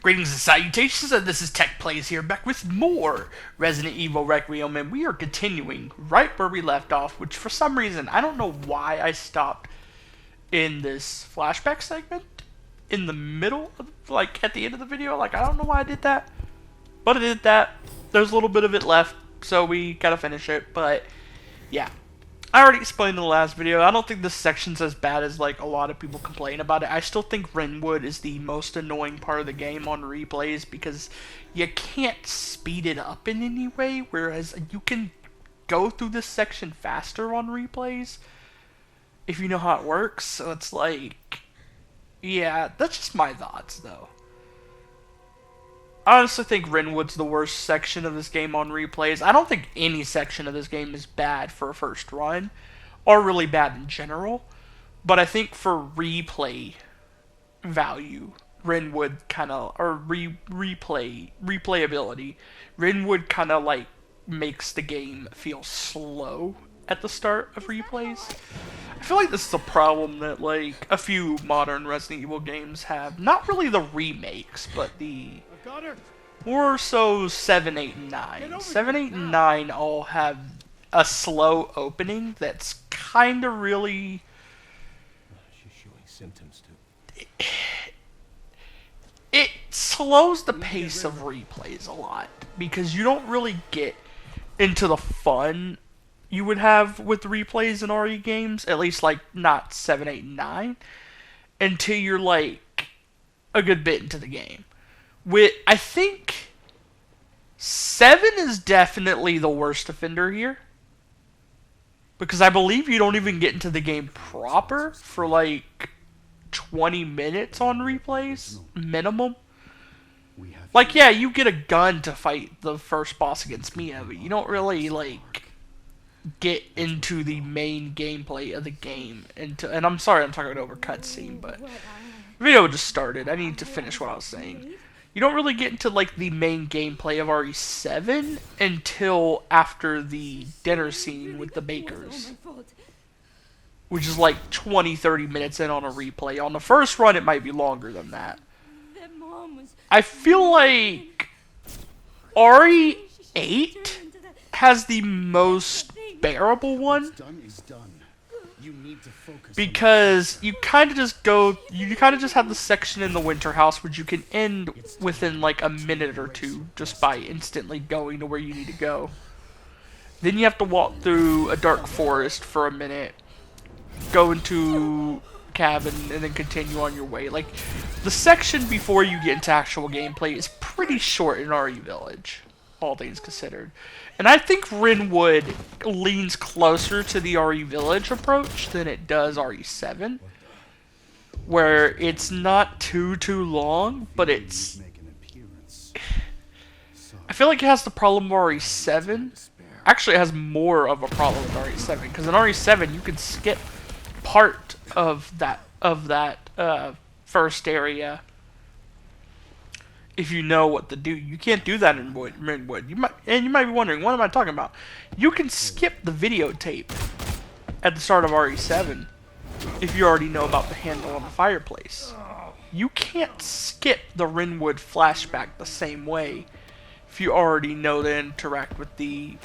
Greetings and salutations, and this is Tech Plays here, back with more Resident Evil Requiem, and we are continuing right where we left off, which for some reason, I don't know why I stopped in this flashback segment in the middle, like at the end of the video. Like, I don't know why I did that, but I did that. There's a little bit of it left, so we gotta finish it, but yeah. I already explained in the last video, I don't think this section's as bad as like a lot of people complain about it. I still think Renwood is the most annoying part of the game on replays because you can't speed it up in any way, whereas you can go through this section faster on replays if you know how it works. So it's like, yeah, that's just my thoughts though. I honestly think Renwood's the worst section of this game on replays. I don't think any section of this game is bad for a first run, or really bad in general. But I think for replay value, Renwood kind of, or replayability, Renwood kind of like makes the game feel slow at the start of replays. I feel like this is a problem that like a few modern Resident Evil games have. Not really the remakes, but the more so 7, 8, and 9. 7, 8, and 9 all have a slow opening that's kind of really... She's showing symptoms too. It slows the pace of replays a lot, because you don't really get into the fun you would have with replays in RE games, at least like not 7, 8, and 9, until you're like a good bit into the game. I think 7 is definitely the worst offender here, because I believe you don't even get into the game proper for like 20 minutes on replays minimum. Like, yeah, you get a gun to fight the first boss against Mia, but you don't really like get into the main gameplay of the game. And I'm sorry I'm talking over cutscene, but the video just started. I need to finish what I was saying. You don't really get into like the main gameplay of RE7 until after the dinner scene with the bakers, which is like 20-30 minutes in on a replay. On the first run it might be longer than that. I feel like RE8 has the most bearable one, because you kind of just have the section in the winter house which you can end within like a minute or two just by instantly going to where you need to go. Then you have to walk through a dark forest for a minute, go into cabin, and then continue on your way. Like, the section before you get into actual gameplay is pretty short in RE Village, all things considered. And I think Renwood leans closer to the RE Village approach than it does RE7, where it's not too long, but it's... I feel like it has the problem of RE7. Actually, it has more of a problem with RE7, because in RE7 you can skip part of that first area if you know what to do. You can't do that in Renwood. You might be wondering, what am I talking about? You can skip the videotape at the start of RE7 if you already know about the handle on the fireplace. You can't skip the Renwood flashback the same way if you already know to interact with the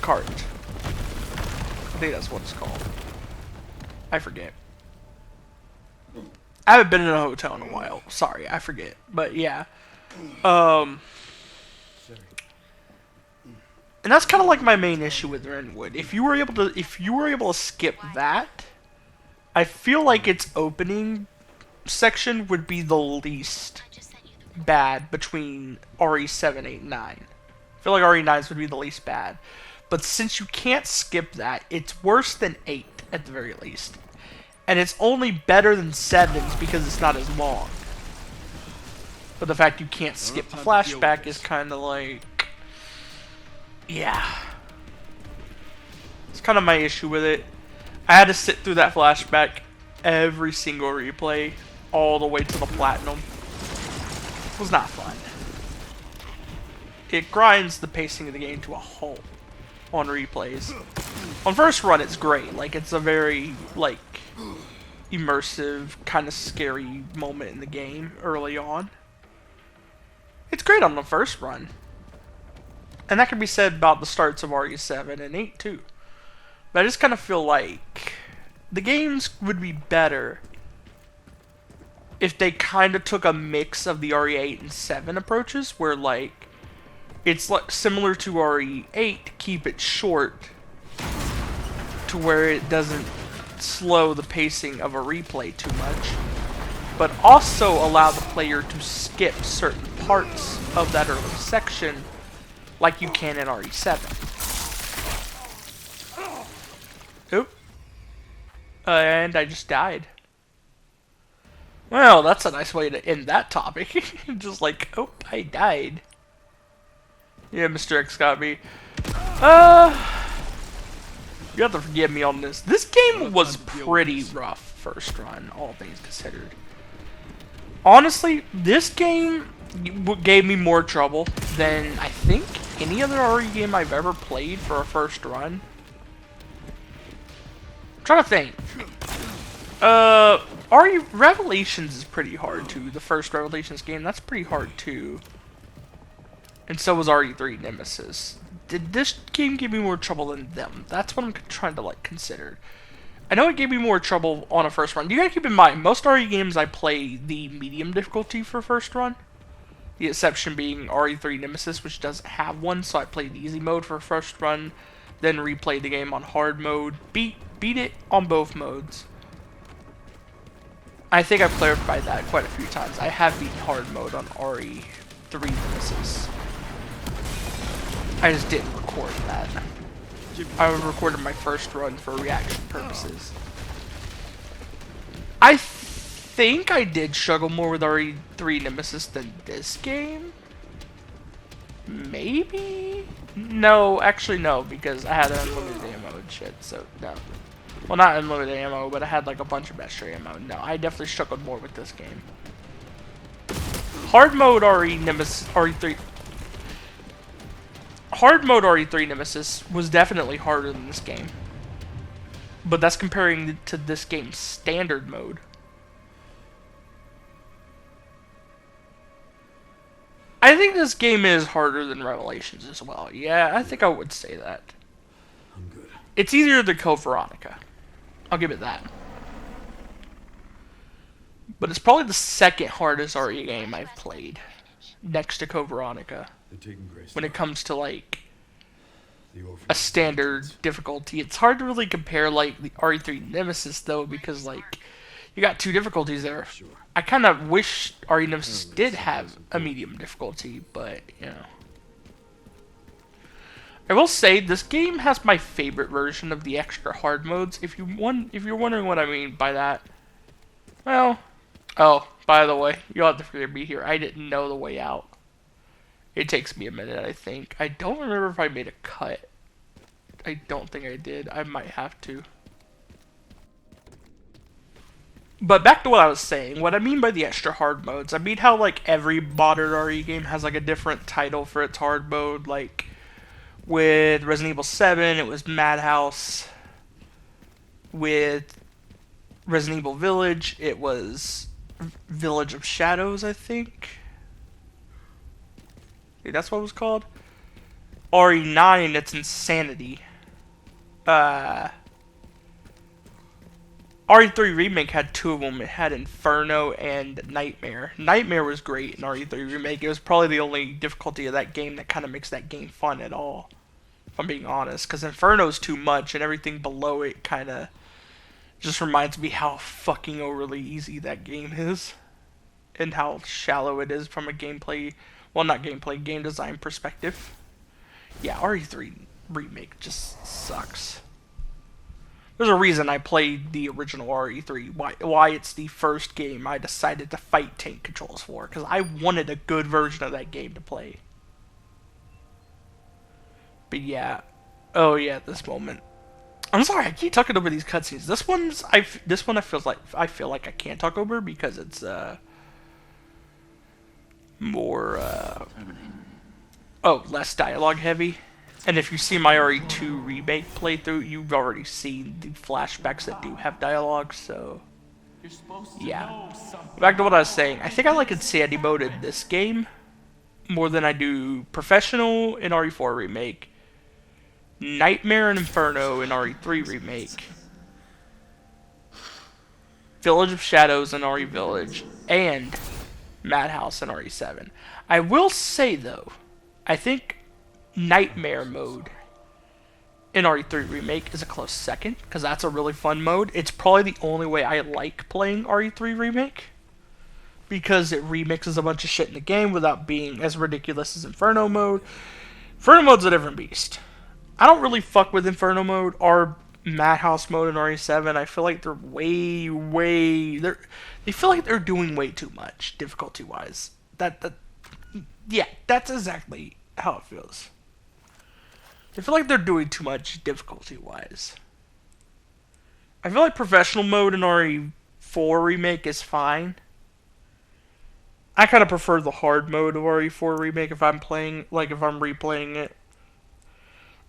cart. I think that's what it's called. I forget. I haven't been in a hotel in a while. Sorry, I forget. But yeah. And that's kind of like my main issue with Renwood. If you were able to skip that, I feel like its opening section would be the least bad between RE7, 8, and 9. I feel like RE9's would be the least bad. But since you can't skip that, it's worse than 8 at the very least. And it's only better than 7's because it's not as long. But the fact you can't skip the flashback is kind of like... yeah. It's kind of my issue with it. I had to sit through that flashback every single replay, all the way to the platinum. It was not fun. It grinds the pacing of the game to a halt on replays. On first run, it's great. Like, it's a very, like, immersive, kind of scary moment in the game early on. It's great on the first run. And that can be said about the starts of RE7 and 8 too. But I just kind of feel like the games would be better if they kind of took a mix of the RE8 and 7 approaches, where like it's like similar to RE8, keep it short to where it doesn't slow the pacing of a replay too much, but also allow the player to skip certain parts of that early section like you can in RE7. Oop. And I just died. Well, that's a nice way to end that topic. Just like, oh, I died. Yeah, Mr. X got me. You have to forgive me on this. This game was pretty rough first run, all things considered. Honestly, this game gave me more trouble than I think any other RE game I've ever played for a first run. I'm trying to think. RE Revelations is pretty hard too. The first Revelations game, that's pretty hard too. And so was RE3 Nemesis. Did this game give me more trouble than them? That's what I'm trying to like consider. I know it gave me more trouble on a first run. You gotta keep in mind, most RE games I play the medium difficulty for first run. The exception being RE3 Nemesis, which doesn't have one, so I played the easy mode for first run, then replayed the game on hard mode, beat it on both modes. I think I've clarified that quite a few times. I have beaten hard mode on RE3 Nemesis. I just didn't record that. I recorded my first run for reaction purposes. I think I did struggle more with RE3 Nemesis than this game. Maybe? No, actually no, because I had unlimited ammo and shit, so no. Well, not unlimited ammo, but I had like a bunch of extra ammo. No, I definitely struggled more with this game. Hard mode RE3 Nemesis was definitely harder than this game. But that's comparing to this game's standard mode. I think this game is harder than Revelations as well. Yeah, I think I would say that. I'm good. It's easier than Code Veronica. I'll give it that. But it's probably the second hardest RE game I've played, next to Code Veronica. When it comes to like a standard difficulty, it's hard to really compare like the RE3 Nemesis though, because like you got two difficulties there. I kind of wish RE Nemesis did have a medium difficulty, but you know. I will say this game has my favorite version of the extra hard modes. If you're wondering what I mean by that, well, oh, by the way, you'll have to forgive me here. I didn't know the way out. It takes me a minute, I think. I don't remember if I made a cut. I don't think I did. I might have to. But back to what I was saying. What I mean by the extra hard modes, I mean how like every modern RE game has like a different title for its hard mode. Like with Resident Evil 7, it was Madhouse. With Resident Evil Village, it was Village of Shadows, I think. That's what it was called. RE9, it's Insanity. RE3 Remake had two of them. It had Inferno and Nightmare. Nightmare was great in RE3 Remake. It was probably the only difficulty of that game that kind of makes that game fun at all, if I'm being honest. Because Inferno's too much, and everything below it kind of just reminds me how fucking overly easy that game is. And how shallow it is from a gameplay... Well, not gameplay, game design perspective. Yeah, RE3 Remake just sucks. There's a reason I played the original RE3. Why it's the first game I decided to fight tank controls for. Because I wanted a good version of that game to play. But yeah. Oh yeah, this moment. I'm sorry, I keep talking over these cutscenes. This one I feel like I can't talk over because it's more less dialogue heavy. And if you see my RE2 remake playthrough, you've already seen the flashbacks that do have dialogue, so Yeah. Back to what I was saying. I think I like Insanity mode in this game more than I do Professional in RE4 Remake, Nightmare and Inferno in RE3 Remake, Village of Shadows in RE Village, and Madhouse in RE7. I will say, though, I think Nightmare mode in RE3 Remake is a close second, because that's a really fun mode. It's probably the only way I like playing RE3 Remake, because it remixes a bunch of shit in the game without being as ridiculous as Inferno mode. Inferno mode's a different beast. I don't really fuck with Inferno mode or Madhouse mode in RE7. I feel like they're they feel like they're doing way too much difficulty-wise. Yeah, that's exactly how it feels. I feel like they're doing too much difficulty-wise. I feel like Professional mode in RE4 Remake is fine. I kind of prefer the hard mode of RE4 Remake if I'm replaying it.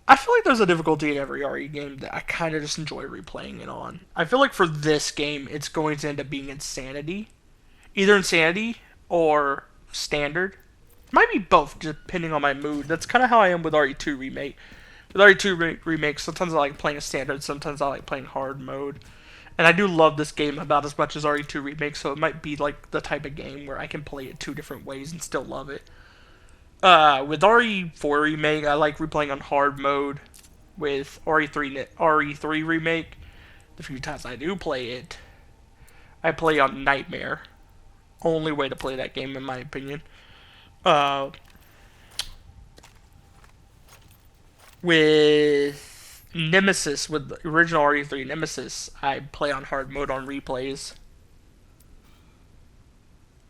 I feel like there's a difficulty in every RE game that I kind of just enjoy replaying it on. I feel like for this game, it's going to end up being Insanity. Either Insanity or Standard. It might be both, depending on my mood. That's kind of how I am with RE2 Remake. With RE2 Remake, sometimes I like playing a Standard, sometimes I like playing hard mode. And I do love this game about as much as RE2 Remake, so it might be like the type of game where I can play it two different ways and still love it. With RE4 Remake, I like replaying on hard mode. With RE3 Remake, the few times I do play it, I play on Nightmare. Only way to play that game, in my opinion. With Nemesis, with the original RE3 Nemesis, I play on hard mode on replays.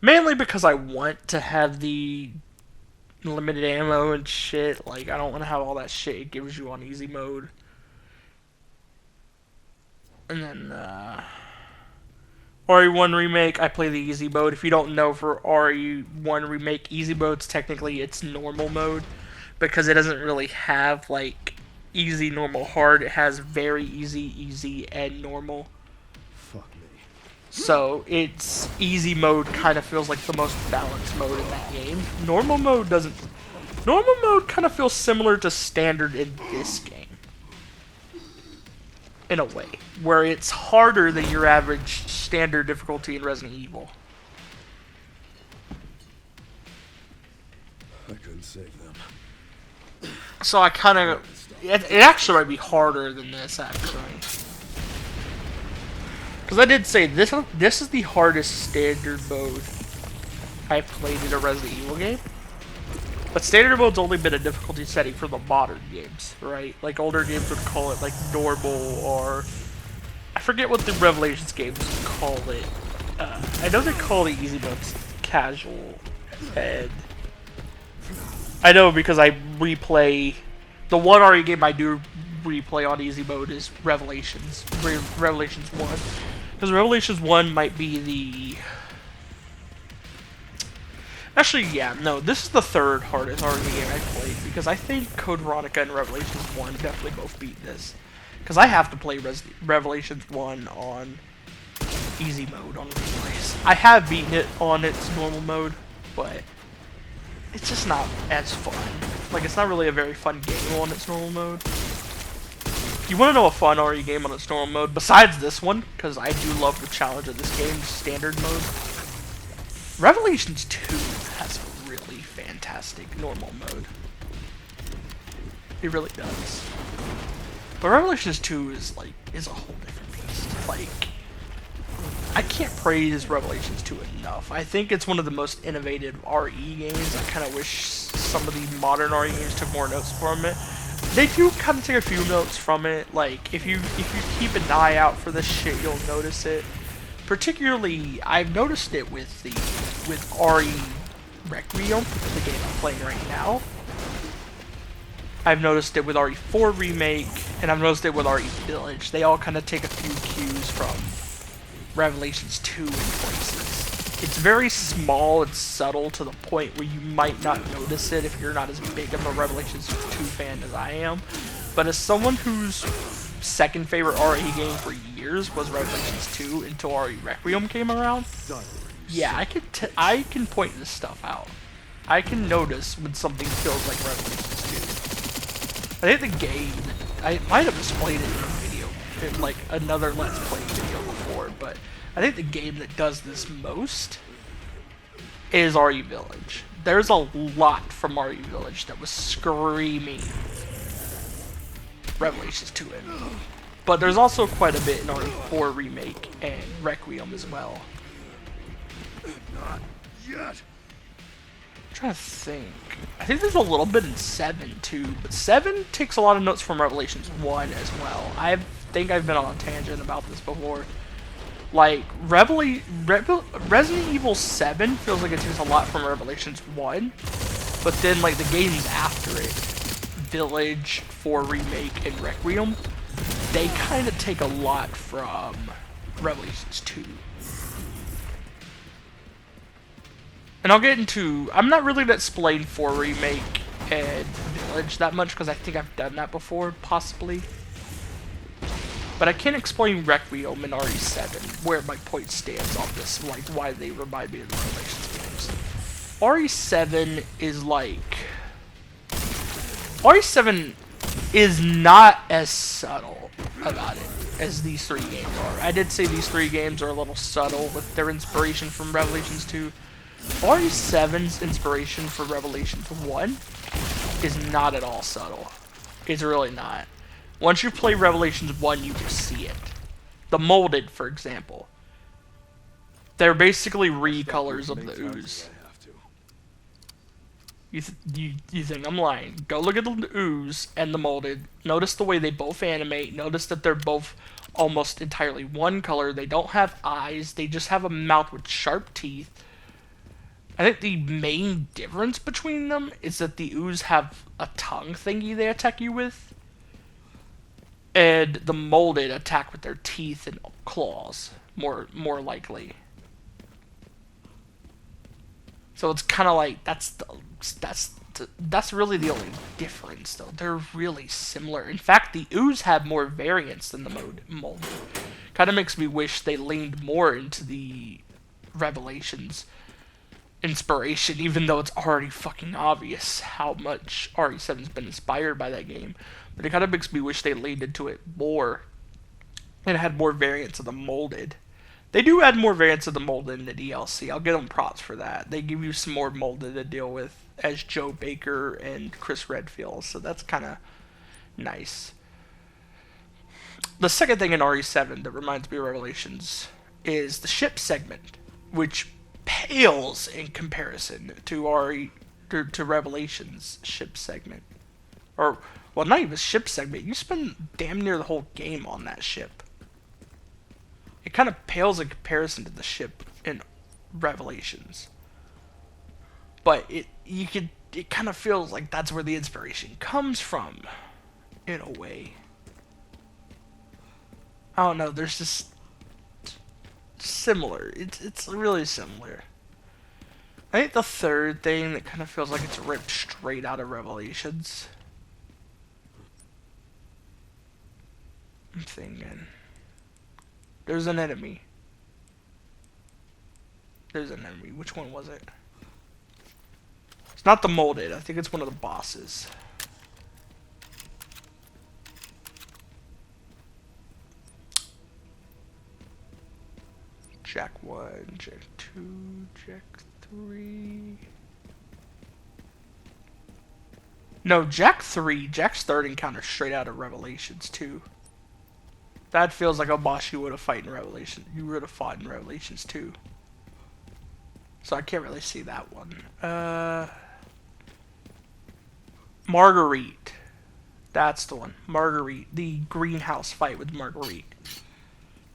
Mainly because I want to have the limited ammo and shit. Like, I don't want to have all that shit it gives you on easy mode. And then, RE1 Remake, I play the easy mode. If you don't know, for RE1 Remake, easy mode's technically its normal mode. Because it doesn't really have, like, easy, normal, hard. It has very easy, and normal. Fuck me. So, its easy mode kind of feels like the most balanced mode in that game. Normal mode doesn't... Normal mode kind of feels similar to standard in this game. In a way. Where it's harder than your average standard difficulty in Resident Evil. I couldn't save them. So I kind of... It actually might be harder than this, actually. Because I did say, this is the hardest standard mode I've played in a Resident Evil game. But standard mode's only been a difficulty setting for the modern games, right? Like, older games would call it, like, normal, or... I forget what the Revelations games call it. I know they call the easy modes casual, and... I know because I replay... The one RE game I do replay on easy mode is Revelations. Revelations 1. Because Revelations 1 might be the... Actually, yeah, no, this is the third hardest RE game I've played. Because I think Code Veronica and Revelations 1 definitely both beat this. Because I have to play Revelations 1 on easy mode on replays. I have beaten it on its normal mode, but... it's just not as fun. Like, it's not really a very fun game on its normal mode. If you want to know a fun RE game on its normal mode, besides this one, because I do love the challenge of this game's standard mode, Revelations 2 has a really fantastic normal mode. It really does. But Revelations 2 is a whole different beast. Like, I can't praise Revelations 2 enough. I think it's one of the most innovative RE games. I kind of wish some of the modern RE games took more notes from it. They do kind of take a few notes from it. Like, if you keep an eye out for this shit, you'll notice it. Particularly, I've noticed it with RE Requiem, the game I'm playing right now. I've noticed it with RE4 Remake, and I've noticed it with RE Village. They all kind of take a few cues from Revelations 2 in places. It's very small and subtle to the point where you might not notice it if you're not as big of a Revelations 2 fan as I am. But as someone whose second favorite RE game for years was Revelations 2 until RE Requiem came around. Yeah, I can point this stuff out. I can notice when something feels like Revelations 2. I think the game, I might have explained it in a video, in like another Let's Play video before, but I think the game that does this most is RE Village. There's a lot from RE Village that was screaming Revelations 2 in. But there's also quite a bit in RE4 Remake and Requiem as well. Not yet. I'm trying to think. I think there's a little bit in 7 too, but 7 takes a lot of notes from Revelations 1 as well. I think I've been on a tangent about this before. Like, Resident Evil 7 feels like it takes a lot from Revelations 1, but then, like, the games after it, Village, 4 Remake, and Requiem, they kind of take a lot from Revelations 2. And I'll get into... I'm not really going to explain 4 Remake and Village that much, because I think I've done that before, possibly. But I can explain Requiem and RE7, where my point stands on this, like, why they remind me of the Revelations games. RE7 is like... RE7 is not as subtle about it as these 3 games are. I did say these 3 games are a little subtle with their inspiration from Revelations 2. RE7's inspiration for Revelations 1 is not at all subtle. It's really not. Once you play Revelations 1, you can see it. The Molded, for example. They're basically recolors of the ooze. You think I'm lying. Go look at the ooze and the Molded. Notice the way they both animate. Notice that they're both almost entirely one color. They don't have eyes. They just have a mouth with sharp teeth. I think the main difference between them is that the ooze have a tongue thingy they attack you with. And the Molded attack with their teeth and claws, more likely. So it's kind of like that's really the only difference, though. They're really similar. In fact, the ooze have more variants than the Molded. Kind of makes me wish they leaned more into the Revelations inspiration, even though it's already fucking obvious how much RE7's been inspired by that game. But it kind of makes me wish they leaned into it more and had more variants of the Molded. They do add more variants of the Molded in the DLC. I'll give them props for that. They give you some more Molded to deal with as Joe Baker and Chris Redfield, so that's kind of nice. The second thing in RE7 that reminds me of Revelations is the ship segment, which pales in comparison to to Revelations ship segment. Or, well, not even ship segment. You spend damn near the whole game on that ship. It kind of pales in comparison to the ship in Revelations. But it kind of feels like that's where the inspiration comes from, in a way. I don't know, there's just similar. It's really similar. I think the third thing that kind of feels like it's ripped straight out of Revelations. I'm thinking. There's an enemy. There's an enemy. Which one was it? It's not the Molded. I think it's one of the bosses. Jack 1, Jack 2, Jack 3. No, Jack 3. Jack's third encounter straight out of Revelations 2. That feels like a boss you would have fought in Revelations. You would have fought in Revelations 2. So I can't really see that one. Marguerite. That's the one. Marguerite. The greenhouse fight with Marguerite.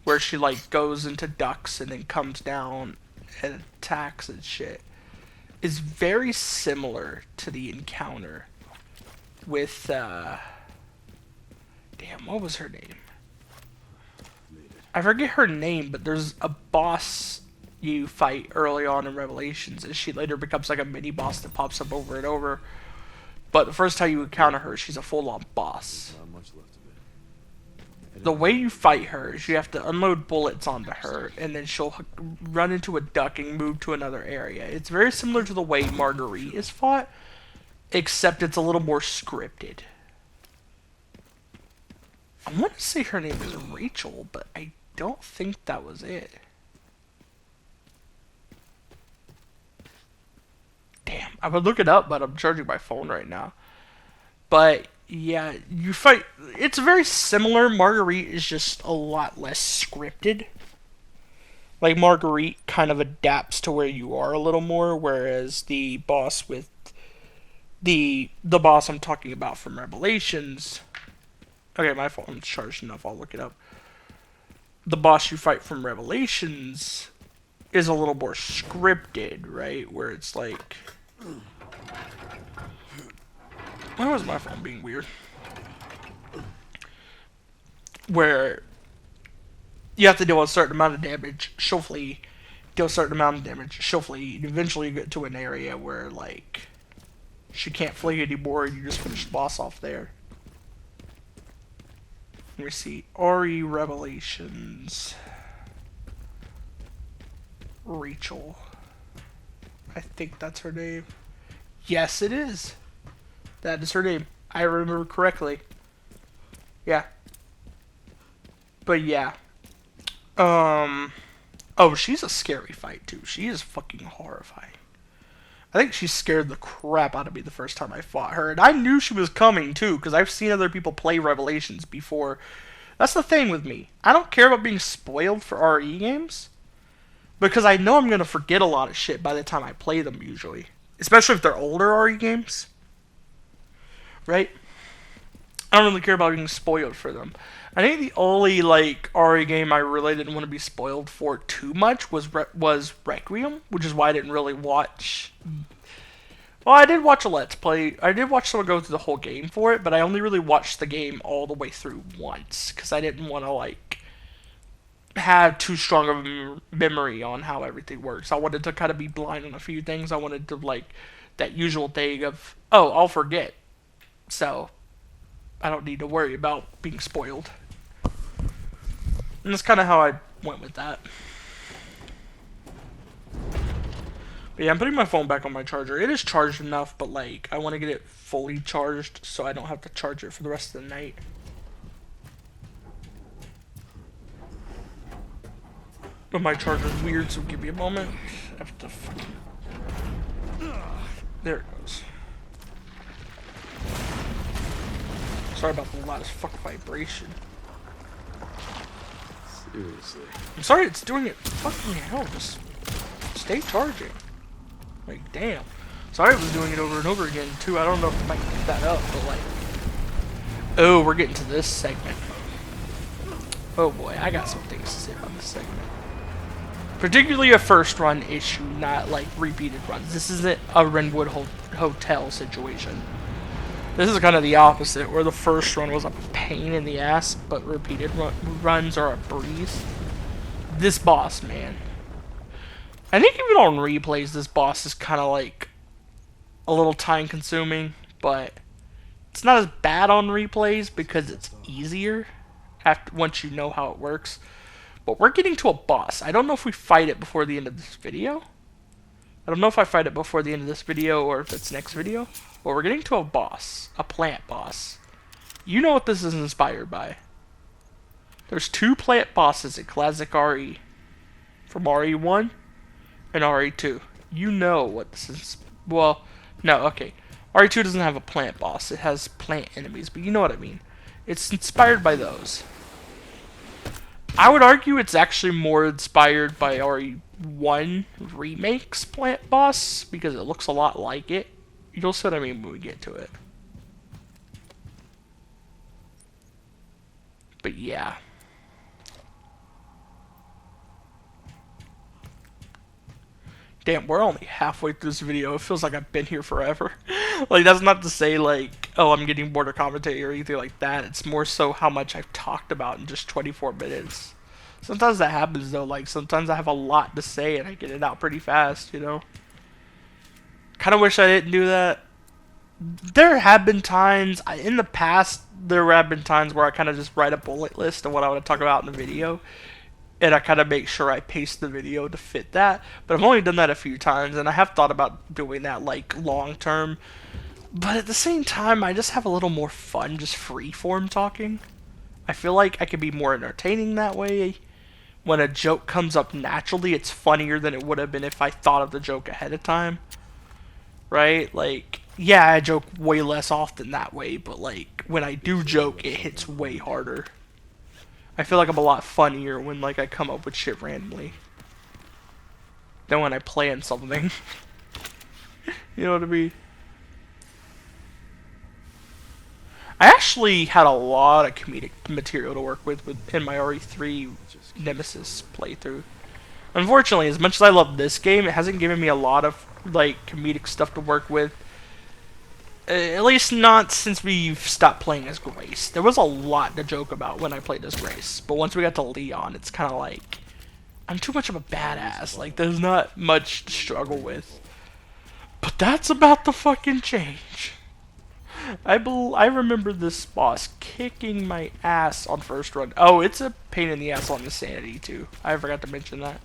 Where she, like, goes into ducks and then comes down and attacks and shit. Is very similar to the encounter with, damn, what was her name? I forget her name, but there's a boss you fight early on in Revelations, and she later becomes like a mini boss that pops up over and over. But the first time you encounter her, she's a full-on boss. Not much left of it. The way you fight her is you have to unload bullets onto her, and then she'll run into a duck and move to another area. It's very similar to the way Marguerite is fought, except it's a little more scripted. I want to say her name is Rachel, but I don't think that was it. Damn, I would look it up, but I'm charging my phone right now. But yeah, you fight. It's very similar. Marguerite is just a lot less scripted. Like Marguerite kind of adapts to where you are a little more, whereas the boss with the boss I'm talking about from Revelations. Okay, my phone's charged enough. I'll look it up. The boss you fight from Revelations is a little more scripted, right? Where it's like, why was my phone being weird? Where you have to deal with a certain amount of damage, she'll flee. Deal a certain amount of damage, she'll flee. And eventually you get to an area where, like, she can't flee anymore and you just finish the boss off there. Let me see. RE Revelations. Rachel. I think that's her name. Yes, it is. That is her name. I remember correctly. Yeah. But yeah. Oh, she's a scary fight too. She is fucking horrifying. I think she scared the crap out of me the first time I fought her. And I knew she was coming too, because I've seen other people play Revelations before. That's the thing with me. I don't care about being spoiled for RE games, because I know I'm going to forget a lot of shit by the time I play them usually. Especially if they're older RE games. Right? I don't really care about being spoiled for them. I think the only, like, RE game I really didn't want to be spoiled for too much was Requiem, which is why I didn't really watch. Well, I did watch a Let's Play. I did watch someone go through the whole game for it, but I only really watched the game all the way through once, because I didn't want to, like, have too strong of a memory on how everything works. I wanted to kind of be blind on a few things. I wanted to, like, that usual thing of, oh, I'll forget. So, I don't need to worry about being spoiled. And that's kind of how I went with that. But yeah, I'm putting my phone back on my charger. It is charged enough, but like, I want to get it fully charged so I don't have to charge it for the rest of the night. But my charger's weird, so give me a moment. I have to fucking... There it goes. Sorry about the loudest fuck vibration. Seriously. I'm sorry it's doing it. Fucking hell, just stay charging. Like, damn. Sorry it was doing it over and over again, too. I don't know if I might pick that up, but like... Oh, we're getting to this segment. Oh boy, I got some things to say about this segment. Particularly a first run issue, not like repeated runs. This isn't a Renwood Hotel situation. This is kind of the opposite, where the first run was a pain in the ass, but repeated runs are a breeze. This boss, man. I think even on replays, this boss is kind of like a little time consuming, but it's not as bad on replays because it's easier once you know how it works. But we're getting to a boss. I don't know if we fight it before the end of this video. I don't know if I fight it before the end of this video or if it's next video. But we're getting to a boss. A plant boss. You know what this is inspired by. There's two plant bosses in Classic RE. From RE1 and RE2. You know what this is. Well, no, okay. RE2 doesn't have a plant boss. It has plant enemies, but you know what I mean. It's inspired by those. I would argue it's actually more inspired by RE1 Remake's plant boss, because it looks a lot like it. You'll see what I mean when we get to it. But yeah. Damn, we're only halfway through this video. It feels like I've been here forever. Like, that's not to say, like, oh, I'm getting bored of commentary or anything like that. It's more so how much I've talked about in just 24 minutes. Sometimes that happens, though. Like, sometimes I have a lot to say and I get it out pretty fast, you know? Kind of wish I didn't do that. there have been times in the past. There have been times where I kind of just write a bullet list of what I want to talk about in the video, and I kind of make sure I pace the video to fit that. But I've only done that a few times, and I have thought about doing that like long term. But at the same time, I just have a little more fun just free form talking. I feel like I can be more entertaining that way. When a joke comes up naturally, it's funnier than it would have been if I thought of the joke ahead of time. Right? Like, yeah, I joke way less often that way, but like when I do joke, it hits way harder. I feel like I'm a lot funnier when like I come up with shit randomly than when I plan something. You know what I mean? I actually had a lot of comedic material to work with in my RE3 Nemesis playthrough. Unfortunately, as much as I love this game, it hasn't given me a lot of like comedic stuff to work with. At least not since we've stopped playing as Grace. There was a lot to joke about when I played as Grace, but once we got to Leon, it's kind of like I'm too much of a badass. Like there's not much to struggle with. But that's about to fucking change. I remember this boss kicking my ass on first run. Oh, it's a pain in the ass on Insanity too. I forgot to mention that.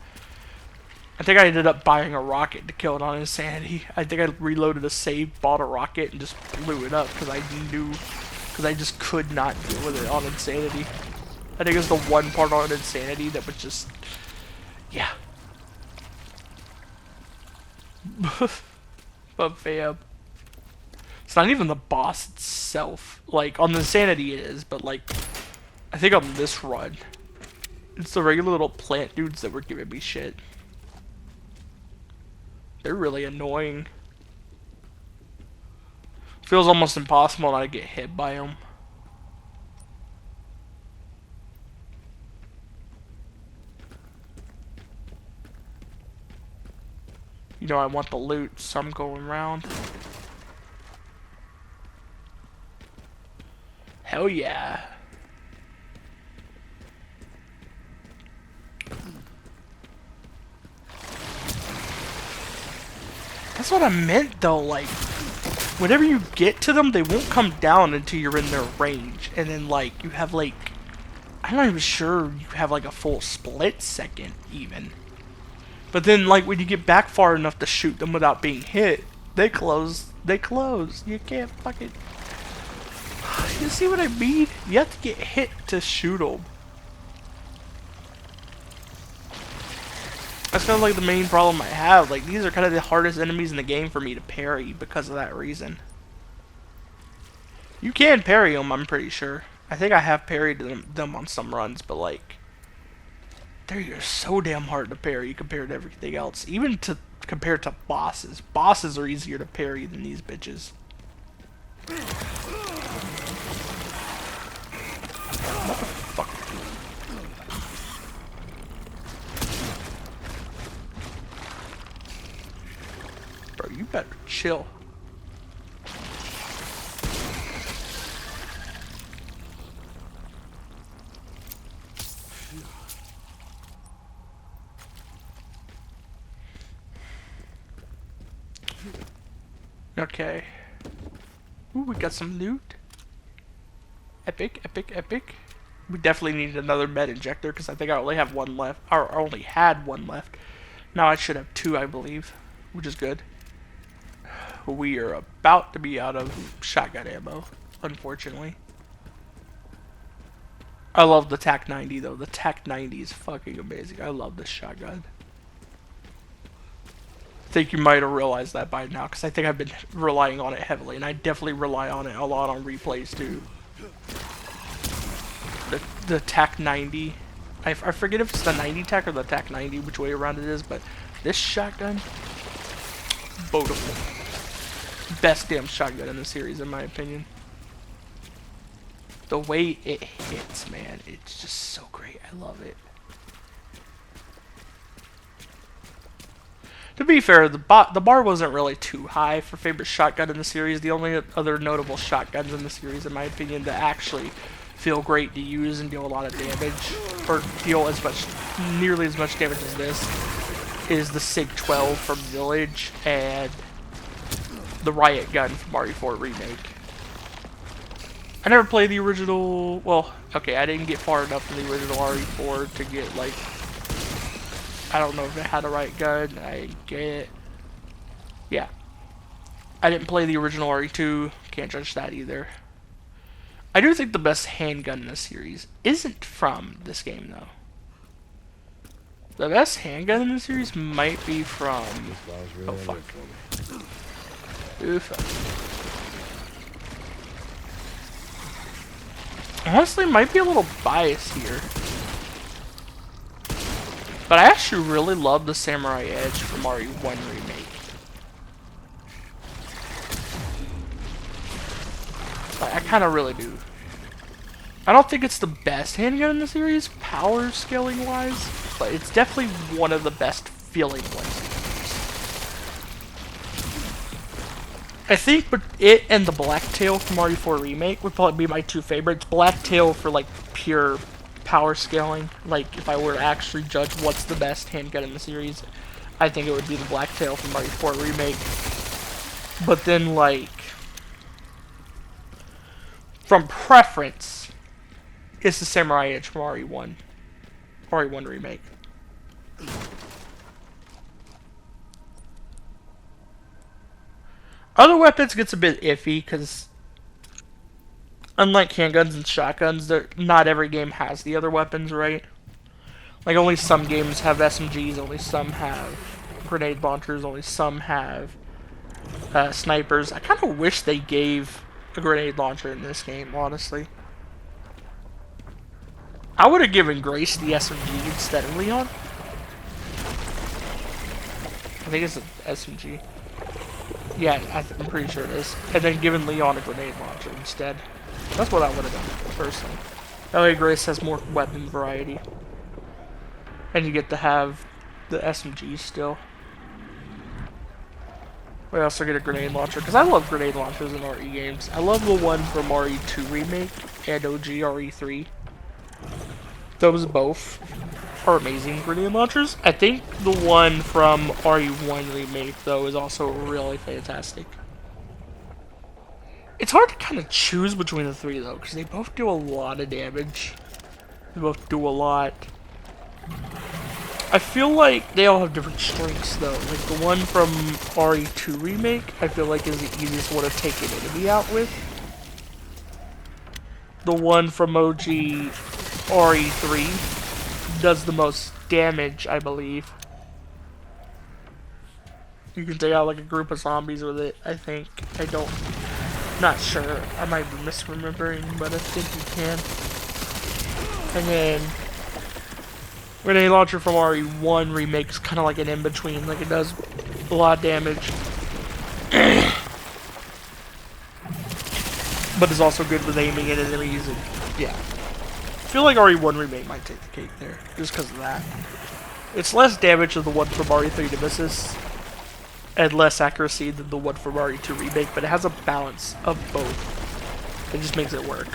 I think I ended up buying a rocket to kill it on Insanity. I think I reloaded a save, bought a rocket, and just blew it up because I just could not deal with it on Insanity. I think it was the one part on Insanity that was just, yeah. But fam. It's not even the boss itself. Like, on the Insanity it is, but like, I think on this run, it's the regular little plant dudes that were giving me shit. They're really annoying. Feels almost impossible not to get hit by them. You know I want the loot, so I'm going around. Hell yeah. That's what I meant though, like, whenever you get to them, they won't come down until you're in their range. And then like, you have like, I'm not even sure you have like a full split second even. But then like, when you get back far enough to shoot them without being hit, they close. You can't fucking... You see what I mean? You have to get hit to shoot them. That's kind of like the main problem I have. Like, these are kind of the hardest enemies in the game for me to parry because of that reason. You can parry them, I'm pretty sure. I think I have parried them on some runs, but like, they're so damn hard to parry compared to everything else. Even compared to bosses. Bosses are easier to parry than these bitches. Motherfucker. Bro, you better chill. Okay. Ooh, we got some loot. Epic, epic, epic. We definitely need another med injector because I think I only have one left. Or I only had one left. Now I should have two, I believe, which is good. We are about to be out of shotgun ammo, unfortunately. I love the TAC 90 though. The TAC 90 is fucking amazing. I love this shotgun. I think you might have realized that by now, because I think I've been relying on it heavily, and I definitely rely on it a lot on replays too. The TAC 90. I forget if it's the 90 TAC or the TAC 90, which way around it is, but this shotgun, beautiful. Best damn shotgun in the series, in my opinion. The way it hits, man, it's just so great. I love it. To be fair, the bar wasn't really too high for favorite shotgun in the series. The only other notable shotguns in the series, in my opinion, that actually feel great to use and deal a lot of damage, or deal nearly as much damage as this, is the SIG-12 from Village and the riot gun from Mario 4 Remake. I never played the original. Well, okay, I didn't get far enough in the original RE4 to get like. I don't know if it had a riot gun. I get it. Yeah. I didn't play the original RE2. Can't judge that either. I do think the best handgun in the series isn't from this game, though. The best handgun in the series might be from... Oh, fuck. Oof. Honestly, might be a little biased here. But I actually really love the Samurai Edge from Mario 1 Remake. I kind of really do. I don't think it's the best handgun in the series, power scaling wise, but it's definitely one of the best feeling ones. I think but it and the Blacktail from Mario 4 Remake would probably be my two favorites. Blacktail for like pure power scaling. Like if I were to actually judge what's the best handgun in the series, I think it would be the Blacktail from Mario 4 Remake. But then like from preference, it's the Samurai Edge from RE1 Remake. Other weapons gets a bit iffy because, unlike handguns and shotguns, not every game has the other weapons, right? Like only some games have SMGs, only some have grenade launchers, only some have snipers. I kind of wish they gave a grenade launcher in this game, honestly. I would have given Grace the SMG instead of Leon. I think it's an SMG. Yeah, I'm pretty sure it is. And then given Leon a grenade launcher instead. That's what I would have done, personally. That way Grace has more weapon variety. And you get to have the SMGs still. We also get a grenade launcher, because I love grenade launchers in RE games. I love the one from RE2 Remake and OG RE3. Those both are amazing grenade launchers. I think the one from RE1 Remake, though, is also really fantastic. It's hard to kind of choose between the three, though, because they both do a lot of damage. They both do a lot. I feel like they all have different strengths, though. Like, the one from RE2 Remake, I feel like is the easiest one to take an enemy out with. The one from OG RE3 does the most damage, I believe. You can take out, like, a group of zombies with it, I think. Not sure. I might be misremembering, but I think you can. And then grenade launcher from RE1 Remake is kind of like an in-between. Like, it does a lot of damage. But it's also good with aiming at enemies. And, yeah. I feel like RE1 Remake might take the cake there. Just because of that. It's less damage than the one from RE3 Nemesis. And less accuracy than the one from RE2 Remake. But it has a balance of both. It just makes it work.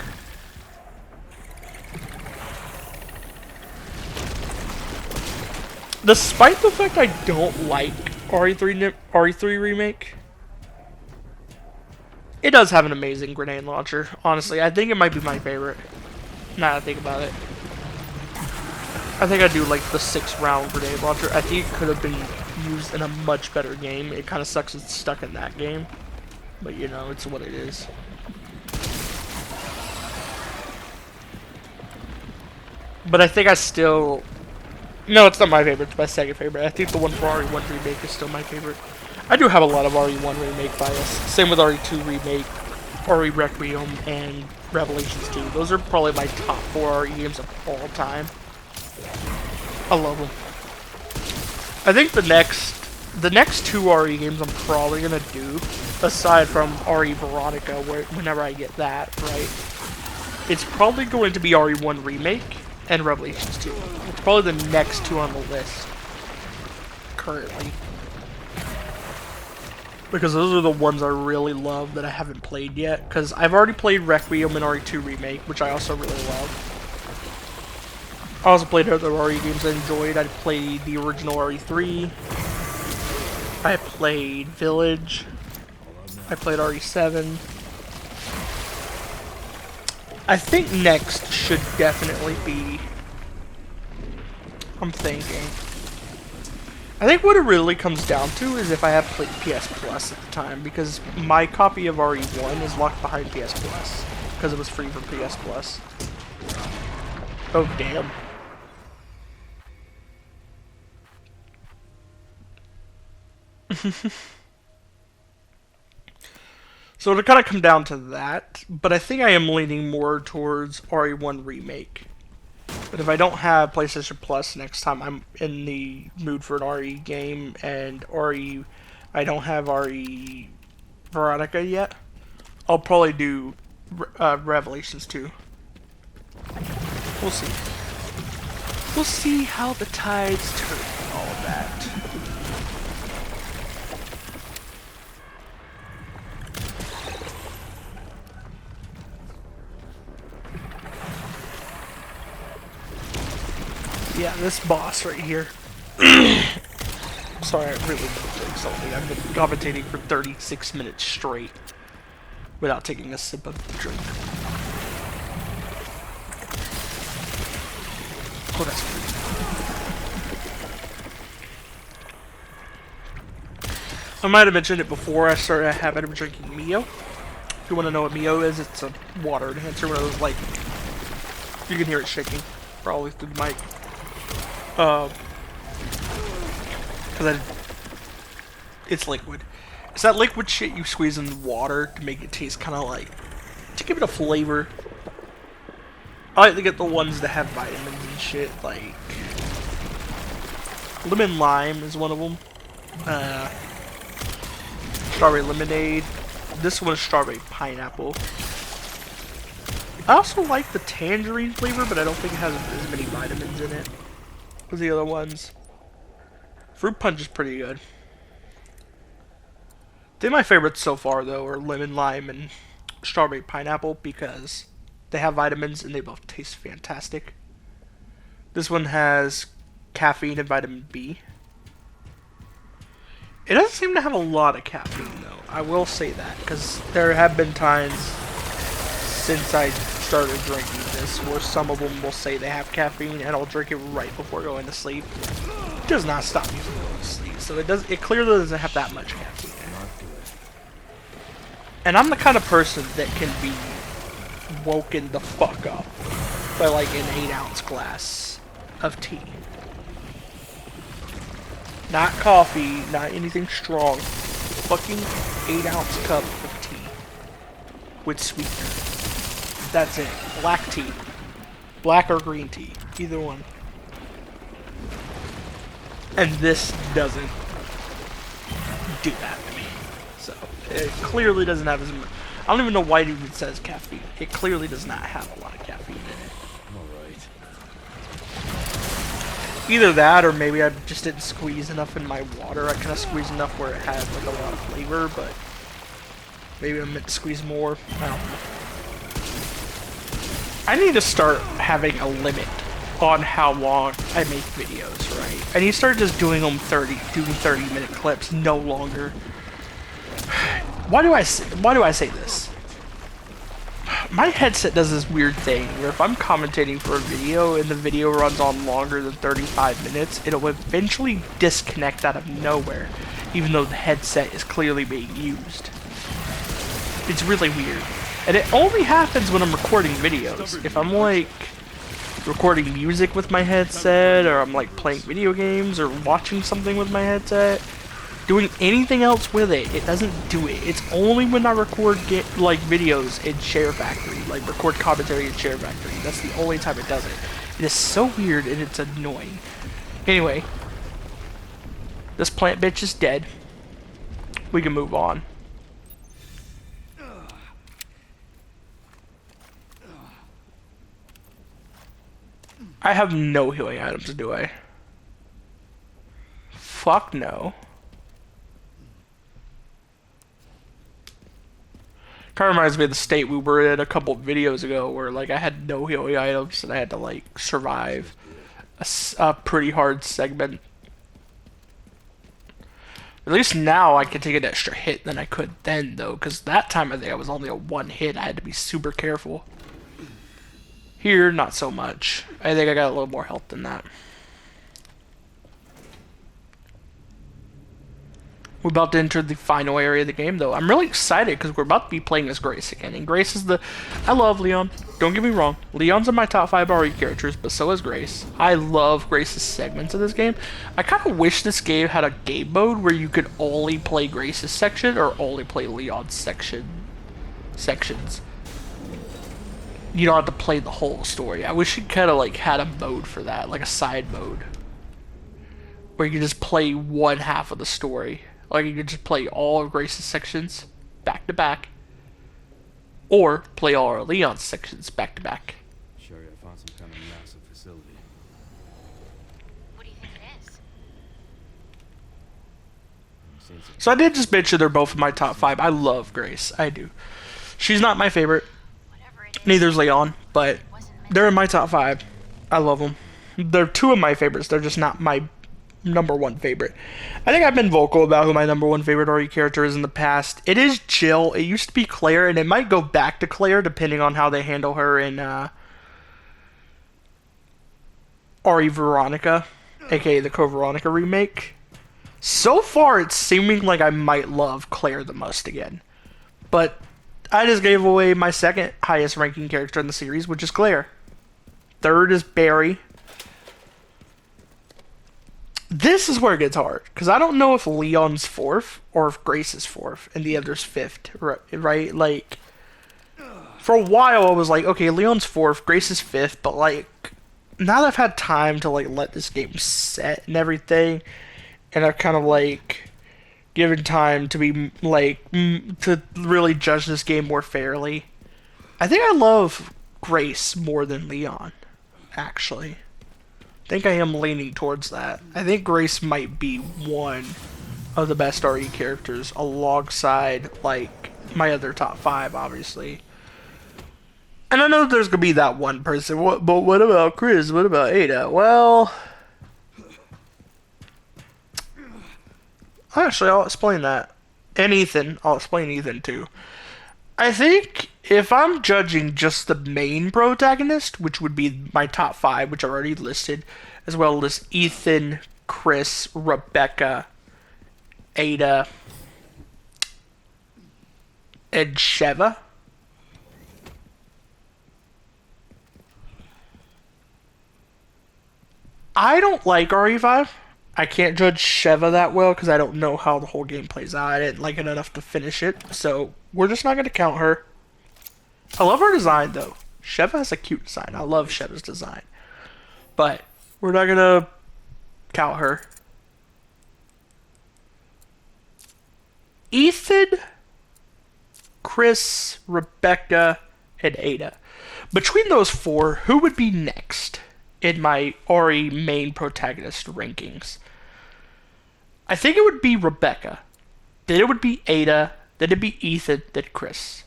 Despite the fact I don't like RE3 Remake, it does have an amazing grenade launcher. Honestly, I think it might be my favorite. Now that I think about it. I think I do like the 6-round grenade launcher. I think it could have been used in a much better game. It kind of sucks it's stuck in that game. But you know, it's what it is. But I think I still... No, it's not my favorite. It's my second favorite. I think the one for RE1 Remake is still my favorite. I do have a lot of RE1 Remake bias. Same with RE2 Remake, RE Requiem, and Revelations 2. Those are probably my top 4 RE games of all time. I love them. I think the next 2 RE games I'm probably gonna do, aside from RE Veronica, whenever I get that, right? It's probably going to be RE1 Remake and Revelations 2. It's probably the next 2 on the list currently. Because those are the ones I really love that I haven't played yet. Because I've already played Requiem and RE2 Remake, which I also really love. I also played other RE games I enjoyed. I played the original RE3. I played Village. I played RE7. I think next should definitely be... I'm thinking. I think what it really comes down to is if I have played PS Plus at the time, because my copy of RE1 is locked behind PS Plus, because it was free for PS Plus. Oh, damn. So it'll kind of come down to that, but I think I am leaning more towards RE1 Remake. But if I don't have PlayStation Plus next time I'm in the mood for an RE game, and I don't have RE Veronica yet, I'll probably do Revelations 2. We'll see. We'll see how the tides turn and all of that. Yeah, this boss right here. Sorry, I really need to drink something. I've been commentating for 36 minutes straight without taking a sip of the drink. Oh, that's good. I might have mentioned it before I started a habit of drinking Mio. If you want to know what Mio is, it's a water enhancer. One of those, like, you can hear it shaking probably through the mic. Because it's liquid. It's that liquid shit you squeeze in the water to make it taste kind of like, to give it a flavor. I like to get the ones that have vitamins and shit, like lemon lime is one of them. Strawberry lemonade. This one is strawberry pineapple. I also like the tangerine flavor, but I don't think it has as many vitamins in it as the other ones. Fruit punch is pretty good. I think my favorites so far, though, are lemon lime and strawberry pineapple because they have vitamins and they both taste fantastic. This one has caffeine and vitamin B. It doesn't seem to have a lot of caffeine, though. I will say that, because there have been times since I started drinking this where some of them will say they have caffeine and I'll drink it right before going to sleep. It does not stop me from going to sleep, so it clearly doesn't have that much caffeine. And I'm the kind of person that can be woken the fuck up by like an 8-ounce glass of tea. Not coffee, not anything strong. Fucking 8-ounce cup of tea with sweetener. That's it. Black tea. Black or green tea. Either one. And this doesn't do that to me. So, it clearly doesn't have as much. I don't even know why it even says caffeine. It clearly does not have a lot of caffeine in it. Alright. Either that, or maybe I just didn't squeeze enough in my water. I kind of squeezed enough where it had like a lot of flavor, but maybe I meant to squeeze more. I don't know. I need to start having a limit on how long I make videos, right? I need to start just doing 30-minute clips, no longer. Why do I say this? My headset does this weird thing where if I'm commentating for a video and the video runs on longer than 35 minutes, it'll eventually disconnect out of nowhere, even though the headset is clearly being used. It's really weird. And it only happens when I'm recording videos. If I'm like recording music with my headset, or I'm like playing video games, or watching something with my headset, doing anything else with it, it doesn't do it. It's only when I record like videos in Share Factory, like record commentary in Share Factory. That's the only time it does it. It is so weird and it's annoying. Anyway, this plant bitch is dead. We can move on. I have no healing items, do I? Fuck no. Kind of reminds me of the state we were in a couple of videos ago where like I had no healing items and I had to like survive a pretty hard segment. At least now I can take an extra hit than I could then, though, because that time I think I was only a one hit. I had to be super careful. Here, not so much. I think I got a little more health than that. We're about to enter the final area of the game, though. I'm really excited because we're about to be playing as Grace again. And Grace is the... I love Leon. Don't get me wrong. Leon's in my top 5 RE characters, but so is Grace. I love Grace's segments of this game. I kind of wish this game had a game mode where you could only play Grace's section or only play Leon's sections. You don't have to play the whole story. I wish it kind of like had a mode for that, like a side mode. Where you could just play one half of the story. Like, you could just play all of Grace's sections back to back. Or play all of Leon's sections back to back. Sure, I found some kind of massive facility. What do you think it is? So I did just mention they're both in my top 5. I love Grace. I do. She's not my favorite. Whatever it is. Neither's Leon. But they're in my top 5. I love them. They're 2 of my favorites. They're just not my number 1 favorite. I think I've been vocal about who my number 1 favorite RE character is in the past. It is Jill. It used to be Claire, and it might go back to Claire depending on how they handle her in RE Veronica, aka the Code Veronica remake. So far, it's seeming like I might love Claire the most again. But I just gave away my second highest ranking character in the series, which is Claire. Third is Barry. This is where it gets hard, because I don't know if Leon's 4th or if Grace is 4th and the other's 5th, right? Like, for a while I was like, okay, Leon's 4th, Grace is 5th, but like, now that I've had time to like let this game set and everything, and I've kind of like given time to be like, to really judge this game more fairly, I think I love Grace more than Leon, actually. I think I am leaning towards that. I think Grace might be one of the best RE characters alongside, like, my other top 5, obviously. And I know there's going to be that one person. But what about Chris? What about Ada? Well... Actually, I'll explain that. And Ethan. I'll explain Ethan, too. I think if I'm judging just the main protagonist, which would be my top 5, which I already listed, as well as Ethan, Chris, Rebecca, Ada, and Sheva. I don't like RE5. I can't judge Sheva that well because I don't know how the whole game plays out. I didn't like it enough to finish it, so we're just not going to count her. I love her design, though. Sheva has a cute design. I love Sheva's design. But we're not going to count her. Ethan, Chris, Rebecca, and Ada. Between those 4, who would be next in my RE main protagonist rankings? I think it would be Rebecca. Then it would be Ada. Then it'd be Ethan. Then Chris.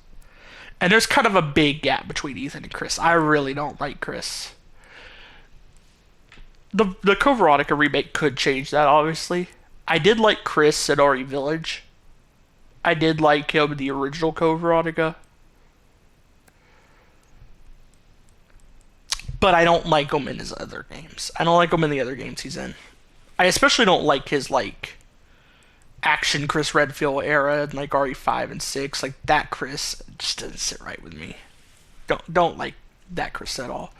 And there's kind of a big gap between Ethan and Chris. I really don't like Chris. The Code Veronica remake could change that, obviously. I did like Chris at RE Village. I did like him in the original Code Veronica. But I don't like him in his other games. I don't like him in the other games he's in. I especially don't like his, like, action Chris Redfield era in, like, RE5 and 6. Like, that Chris just doesn't sit right with me. Don't like that Chris at all.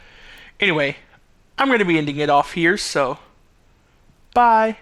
Anyway, I'm going to be ending it off here, so bye.